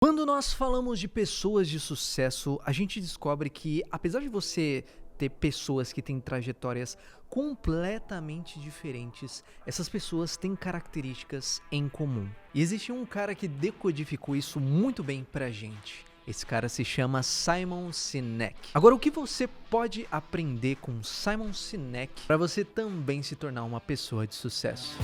Quando nós falamos de pessoas de sucesso, a gente descobre que, apesar de você ter pessoas que têm trajetórias completamente diferentes, essas pessoas têm características em comum. E existe um cara que decodificou isso muito bem pra gente. Esse cara se chama Simon Sinek. Agora, o que você pode aprender com Simon Sinek para você também se tornar uma pessoa de sucesso?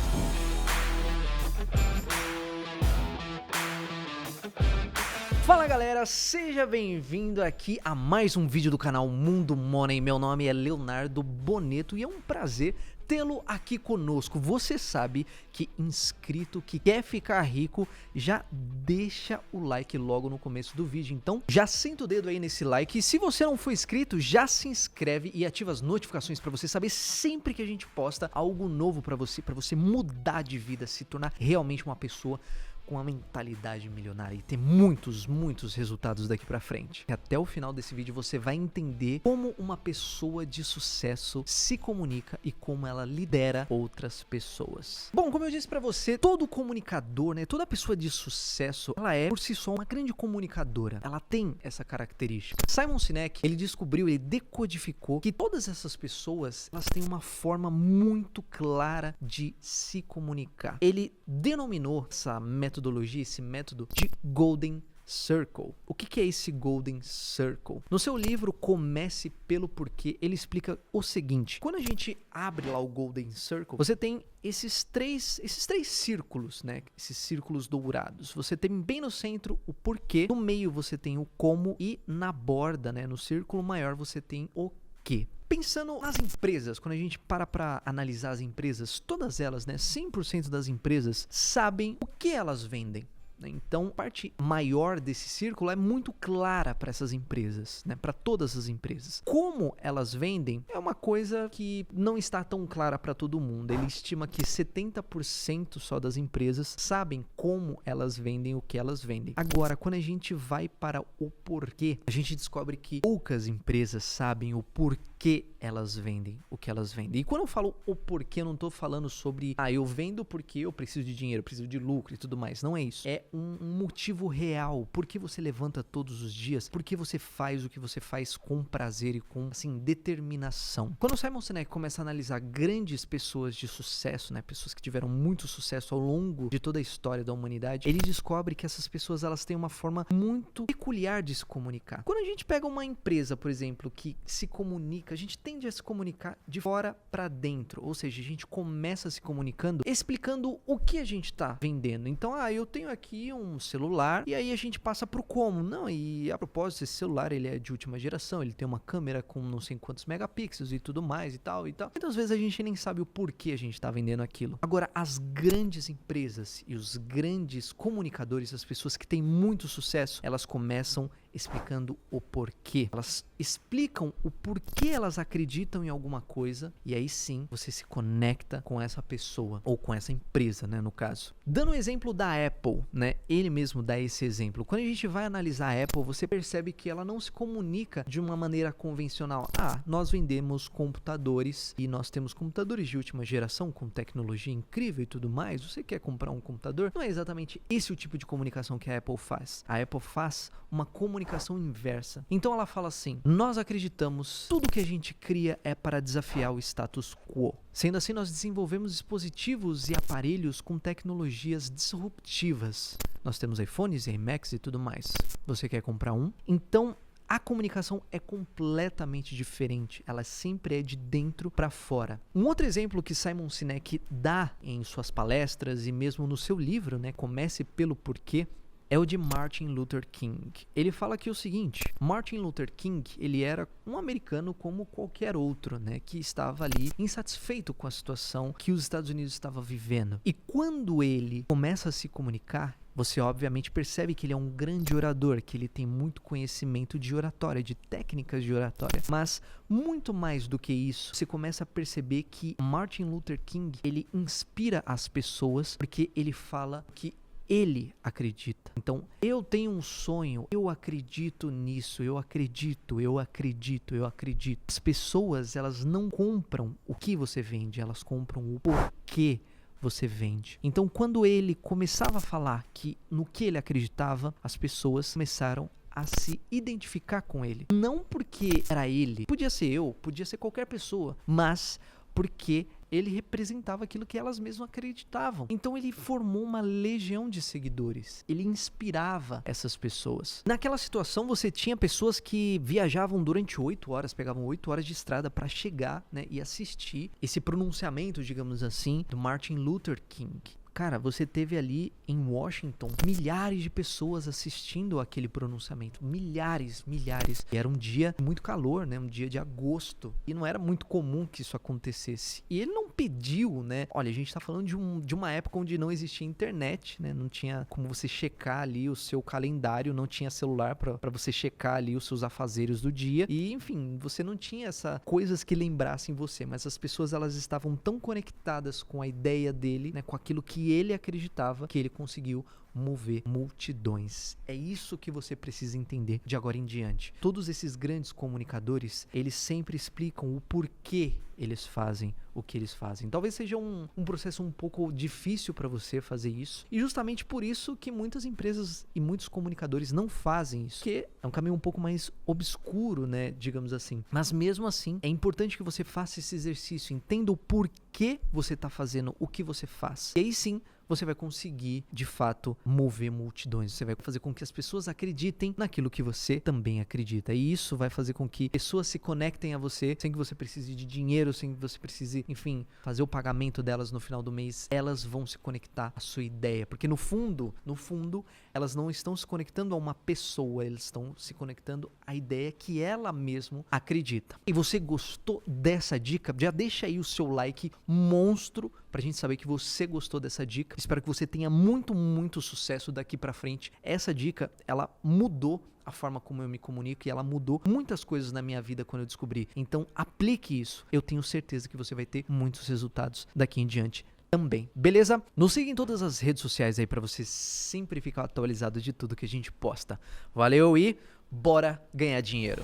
Fala galera, seja bem-vindo aqui a mais um vídeo do canal Mundo Money. Meu nome é Leonardo Boneto e é um prazer tê-lo aqui conosco. Você sabe que inscrito que quer ficar rico já deixa o like logo no começo do vídeo. Então já senta o dedo aí nesse like e se você não for inscrito, já se inscreve e ativa as notificações para você saber sempre que a gente posta algo novo para você mudar de vida, se tornar realmente uma pessoa com uma mentalidade milionária e ter muitos resultados daqui pra frente. E até o final desse vídeo você vai entender como uma pessoa de sucesso se comunica e como ela lidera outras pessoas. Bom, como eu disse pra você, todo comunicador, né, toda pessoa de sucesso, ela é por si só uma grande comunicadora. Ela tem essa característica. Simon Sinek, ele descobriu, ele decodificou que todas essas pessoas, elas têm uma forma muito clara de se comunicar. Ele denominou essa metodologia, esse método de Golden Circle. O que é esse Golden Circle? No seu livro Comece pelo Porquê, ele explica o seguinte: quando a gente abre lá o Golden Circle, você tem esses três círculos, né? Esses círculos dourados. Você tem bem no centro o porquê, no meio você tem o como e na borda, né, no círculo maior você tem o quê. Pensando nas empresas, quando a gente para analisar as empresas, todas elas, né, 100% das empresas sabem o que elas vendem. Então, a parte maior desse círculo é muito clara para essas empresas, né? Para todas as empresas. Como elas vendem é uma coisa que não está tão clara para todo mundo. Ele estima que 70% só das empresas sabem como elas vendem o que elas vendem. Agora, quando a gente vai para o porquê, a gente descobre que poucas empresas sabem o porquê elas vendem o que elas vendem. E quando eu falo o porquê, eu não estou falando sobre eu vendo porque eu preciso de dinheiro, eu preciso de lucro e tudo mais. Não é isso. É um motivo real. Por que você levanta todos os dias? Por que você faz o que você faz com prazer e com, assim, determinação? Quando o Simon Sinek começa a analisar grandes pessoas de sucesso, né, pessoas que tiveram muito sucesso ao longo de toda a história da humanidade, ele descobre que essas pessoas, elas têm uma forma muito peculiar de se comunicar. Quando a gente pega uma empresa, por exemplo, que se comunica, a gente tende a se comunicar de fora para dentro, ou seja, a gente começa se comunicando, explicando o que a gente está vendendo. Então, eu tenho aqui um celular e aí a gente passa pro como. Não, e a propósito, esse celular, ele é de última geração, ele tem uma câmera com não sei quantos megapixels e tudo mais e tal e tal. Muitas vezes a gente nem sabe o porquê a gente tá vendendo aquilo. Agora, as grandes empresas e os grandes comunicadores, as pessoas que têm muito sucesso, elas começam explicando o porquê. Elas explicam o porquê elas acreditam em alguma coisa e aí sim você se conecta com essa pessoa ou com essa empresa, né, no caso. Dando o exemplo da Apple, né, ele mesmo dá esse exemplo. Quando a gente vai analisar a Apple, você percebe que ela não se comunica de uma maneira convencional. Nós vendemos computadores e nós temos computadores de última geração com tecnologia incrível e tudo mais. Você quer comprar um computador? Não é exatamente esse o tipo de comunicação que a Apple faz. A Apple faz uma comunicação inversa. Então ela fala assim: nós acreditamos, tudo que a gente cria é para desafiar o status quo. Sendo assim, nós desenvolvemos dispositivos e aparelhos com tecnologias disruptivas. Nós temos iPhones e iMacs e tudo mais. Você quer comprar um? Então, a comunicação é completamente diferente, ela sempre é de dentro para fora. Um outro exemplo que Simon Sinek dá em suas palestras e mesmo no seu livro, né, Comece pelo Porquê, é o de Martin Luther King. Ele fala que o seguinte: Martin Luther King, ele era um americano como qualquer outro, né, que estava ali insatisfeito com a situação que os Estados Unidos estavam vivendo. E quando ele começa a se comunicar, você obviamente percebe que ele é um grande orador, que ele tem muito conhecimento de oratória, de técnicas de oratória. Mas muito mais do que isso, você começa a perceber que Martin Luther King, ele inspira as pessoas porque ele fala que ele acredita. Então, eu tenho um sonho, eu acredito nisso, eu acredito. As pessoas, elas não compram o que você vende, elas compram o porquê você vende. Então, quando ele começava a falar que no que ele acreditava, as pessoas começaram a se identificar com ele. Não porque era ele, podia ser eu, podia ser qualquer pessoa, mas porque ele representava aquilo que elas mesmas acreditavam. Então ele formou uma legião de seguidores. Ele inspirava essas pessoas. Naquela situação você tinha pessoas que viajavam durante 8 horas, pegavam 8 horas de estrada para chegar, né, e assistir esse pronunciamento, digamos assim, do Martin Luther King. Cara, você teve ali em Washington milhares de pessoas assistindo aquele pronunciamento. Milhares. E era um dia de muito calor, né? Um dia de agosto. E não era muito comum que isso acontecesse. E ele não pediu, né? Olha, a gente tá falando de uma época onde não existia internet, né? Não tinha como você checar ali o seu calendário, não tinha celular para você checar ali os seus afazeres do dia. E, enfim, você não tinha essas coisas que lembrassem você. Mas as pessoas, elas estavam tão conectadas com a ideia dele, né? Com aquilo que ele acreditava, que ele conseguiu mover multidões. É isso que você precisa entender de agora em diante. Todos esses grandes comunicadores, eles sempre explicam o porquê eles fazem o que eles fazem. Talvez seja um processo um pouco difícil para você fazer isso. E justamente por isso que muitas empresas e muitos comunicadores não fazem isso. Porque é um caminho um pouco mais obscuro, né? Digamos assim. Mas mesmo assim, é importante que você faça esse exercício. Entenda o porquê você está fazendo o que você faz. E aí sim, você vai conseguir, de fato, mover multidões. Você vai fazer com que as pessoas acreditem naquilo que você também acredita. E isso vai fazer com que pessoas se conectem a você sem que você precise de dinheiro, sem que você precise, enfim, fazer o pagamento delas no final do mês. Elas vão se conectar à sua ideia. Porque no fundo, elas não estão se conectando a uma pessoa, elas estão se conectando à ideia que ela mesma acredita. E você gostou dessa dica? Já deixa aí o seu like monstro pra gente saber que você gostou dessa dica. Espero que você tenha muito sucesso daqui pra frente. Essa dica, ela mudou a forma como eu me comunico e ela mudou muitas coisas na minha vida quando eu descobri. Então, aplique isso. Eu tenho certeza que você vai ter muitos resultados daqui em diante também. Beleza? Nos siga em todas as redes sociais aí pra você sempre ficar atualizado de tudo que a gente posta. Valeu e bora ganhar dinheiro!